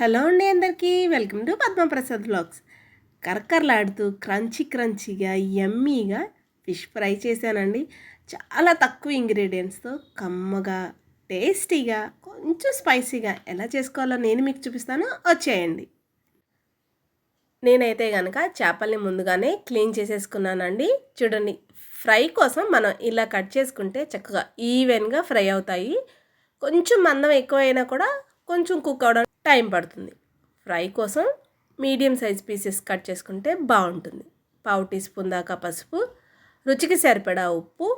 Hello అండి అందరికీ welcome to Padma Prasad vlogs. కరకరలాడుతూ క్రంచీగా యమ్మీగా ఫిష్ ఫ్రై చేశానండి. చాలా తక్కువ ఇంగ్రీడియంట్స్తో కమ్మగా టేస్టీగా కొంచెం స్పైసీగా ఎలా చేసుకోవాలో నేను మీకు చూపిస్తాను, వచ్చేయండి. నేనైతే కనుక చేపల్ని ముందుగానే క్లీన్ చేసేసుకున్నానండి. చూడండి, ఫ్రై కోసం మనం ఇలా కట్ చేసుకుంటే చక్కగా ఈవెన్గా ఫ్రై అవుతాయి. కొంచెం మందం ఎక్కువైనా కూడా కొంచెం కుక్ అవడం టైం పడుతుంది. ఫ్రై కోసం మీడియం సైజ్ పీసెస్ కట్ చేసుకుంటే బాగుంటుంది. 1/2 టీ స్పూన్ దాకా పసుపు, రుచికి సరిపడా ఉప్పు,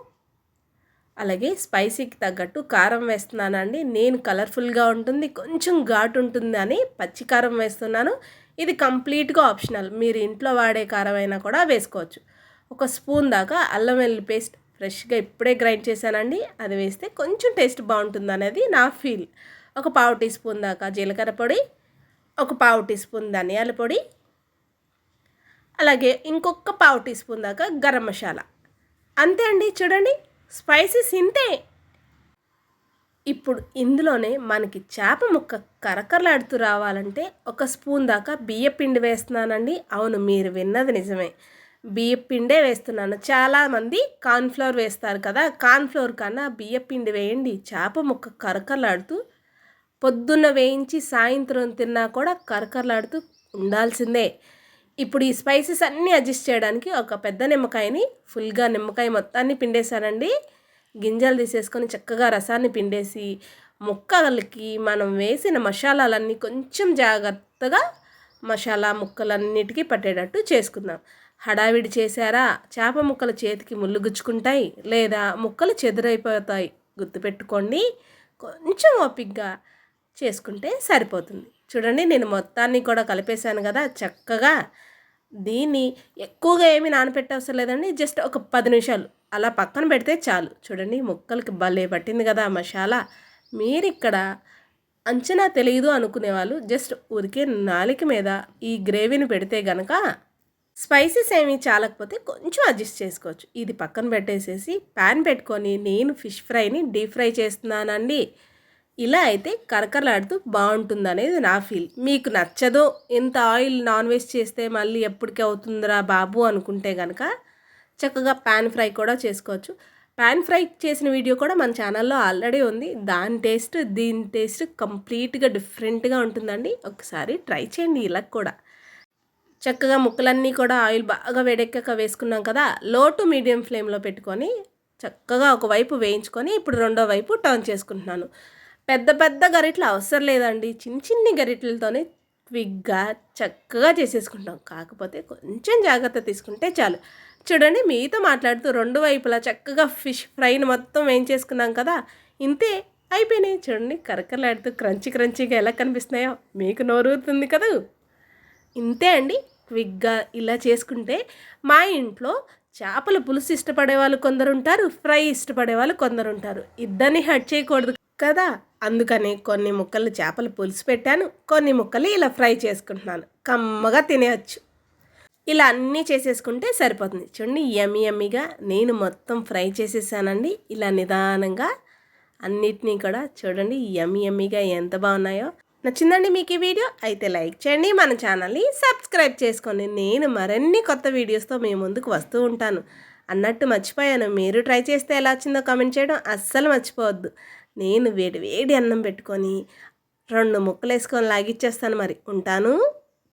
అలాగే స్పైసీకి తగ్గట్టు కారం వేస్తున్నానండి. నేను కలర్ఫుల్గా ఉంటుంది, కొంచెం ఘాటు ఉంటుంది అని పచ్చి కారం వేస్తున్నాను. ఇది కంప్లీట్గా ఆప్షనల్, మీరు ఇంట్లో వాడే కారం అయినా కూడా వేసుకోవచ్చు. 1 స్పూన్ దాకా అల్లం వెల్లుల్లి పేస్ట్ ఫ్రెష్గా ఇప్పుడే గ్రైండ్ చేశానండి. అది వేస్తే కొంచెం టేస్ట్ బాగుంటుంది అనేది నా ఫీల్. 1/4 టీ స్పూన్ దాకా జీలకర్ర పొడి, 1/4 టీ స్పూన్ ధనియాల పొడి, అలాగే ఇంకొక 1/4 టీ స్పూన్ దాకా గరం మసాలా. అంతే అండి. చూడండి, స్పైసెస్ ఇంతే. ఇప్పుడు ఇందులోనే మనకి చేప ముక్క కరకరలాడుతూ రావాలంటే 1 స్పూన్ దాకా బియ్యపిండి వేస్తున్నానండి. అవును, మీరు విన్నది నిజమే, బియ్యపిండే వేస్తున్నాను. చాలామంది కార్న్ఫ్లవర్ వేస్తారు కదా, కార్న్ఫ్లవర్ కన్నా బియ్యపిండి వేయండి. చేప ముక్క కరకరలాడుతూ పొద్దున్న వేయించి సాయంత్రం తిన్నా కూడా కరకరలాడుతూ ఉండాల్సిందే. ఇప్పుడు ఈ స్పైసెస్ అన్నీ అడ్జస్ట్ చేయడానికి ఒక పెద్ద నిమ్మకాయని ఫుల్గా నిమ్మకాయ మొత్తాన్ని పిండేశానండి. గింజలు తీసేసుకొని చక్కగా రసాన్ని పిండేసి ముక్కలకి మనం వేసిన మసాలాలన్నీ కొంచెం జాగ్రత్తగా మసాలా ముక్కలన్నిటికీ పట్టేటట్టు చేసుకుందాం. హడావిడి చేశారా చేప ముక్కలు చేతికి ముళ్ళు గుచ్చుకుంటాయి, లేదా ముక్కలు చెదురైపోతాయి. గుర్తుపెట్టుకోండి, కొంచెం ఓపికగా చేసుకుంటే సరిపోతుంది. చూడండి, నేను మొత్తాన్ని కూడా కలిపేశాను కదా చక్కగా. దీన్ని ఎక్కువగా ఏమీ నానపెట్టవసరం లేదండి. జస్ట్ ఒక 10 నిమిషాలు అలా పక్కన పెడితే చాలు. చూడండి, ముక్కలకి భలే పట్టింది కదా మసాలా. మీరు ఇక్కడ అంచనా తెలియదు అనుకునేవాళ్ళు జస్ట్ ఊరికే నాలుక మీద ఈ గ్రేవీని పెడితే గనక స్పైసెస్ ఏమీ చాలకపోతే కొంచెం అడ్జస్ట్ చేసుకోవచ్చు. ఇది పక్కన పెట్టేసేసి ప్యాన్ పెట్టుకొని నేను ఫిష్ ఫ్రైని డీప్ ఫ్రై చేస్తున్నానండి. ఇలా అయితే కరకరలాడుతూ బాగుంటుంది అనేది నా ఫీల్. మీకు నచ్చదో, ఇంత ఆయిల్ నాన్ వెజ్ చేస్తే మళ్ళీ ఎప్పటికీ అవుతుందిరా బాబు అనుకుంటే కనుక చక్కగా ప్యాన్ ఫ్రై కూడా చేసుకోవచ్చు. ప్యాన్ ఫ్రై చేసిన వీడియో కూడా మన ఛానల్లో ఆల్రెడీ ఉంది. దాని టేస్ట్ దీని టేస్ట్ కంప్లీట్గా డిఫరెంట్గా ఉంటుందండి. ఒకసారి ట్రై చేయండి. ఇలా కూడా చక్కగా ముక్కలన్నీ కూడా ఆయిల్ బాగా వేడెక్కాక వేసుకున్నాం కదా, లో టు మీడియం ఫ్లేమ్లో పెట్టుకొని చక్కగా ఒకవైపు వేయించుకొని ఇప్పుడు రెండో వైపు టర్న్ చేసుకుంటున్నాను. పెద్ద పెద్ద గరిటెలు అవసరం లేదండి, చిన్ని గరిటెలతోనే క్విక్గా చక్కగా చేసేసుకుంటాం. కాకపోతే కొంచెం జాగ్రత్త తీసుకుంటే చాలు. చూడండి, మీతో మాట్లాడుతూ రెండు వైపులా చక్కగా ఫిష్ ఫ్రైని మొత్తం వేయించేసుకున్నాం కదా, ఇంతే అయిపోయినాయి. చూడండి, కరకరలాడుతూ క్రంచీగా ఎలా కనిపిస్తున్నాయో మీకు నోరూరుతుంది కదా. ఇంతే అండి, క్విక్గా ఇలా చేసుకుంటే మా ఇంట్లో చేపల పులుసు ఇష్టపడే వాళ్ళు కొందరు ఉంటారు, ఫ్రై ఇష్టపడే వాళ్ళు కొందరు ఉంటారు. ఇద్దరిని హర్ట్ చేయకూడదు కదా, అందుకని కొన్ని ముక్కలు చేపల పులుసు పెట్టాను, కొన్ని ముక్కలు ఇలా ఫ్రై చేసుకుంటున్నాను. కమ్మగా తినేయచ్చు. ఇలా అన్నీ చేసేసుకుంటే సరిపోతుంది. చూడండి, యమ్మీగా నేను మొత్తం ఫ్రై చేసేసానండి. ఇలా నిదానంగా అన్నిటినీ కూడా చూడండి, యమ్మీగా ఎంత బాగున్నాయో. నచ్చిందండి మీకు ఈ వీడియో? అయితే లైక్ చేయండి, మన ఛానల్ని సబ్స్క్రైబ్ చేసుకోండి. నేను మరిన్ని కొత్త వీడియోస్తో మీ ముందుకు వస్తూ ఉంటాను. అన్నట్టు మర్చిపోయాను, మీరు ట్రై చేస్తే ఎలా వచ్చిందో కామెంట్ చేయడం అస్సలు మర్చిపోవద్దు. నేను వేడి అన్నం పెట్టుకొని 2 ముక్కలు వేసుకొని లాగిచ్చేస్తాను. మరి ఉంటాను.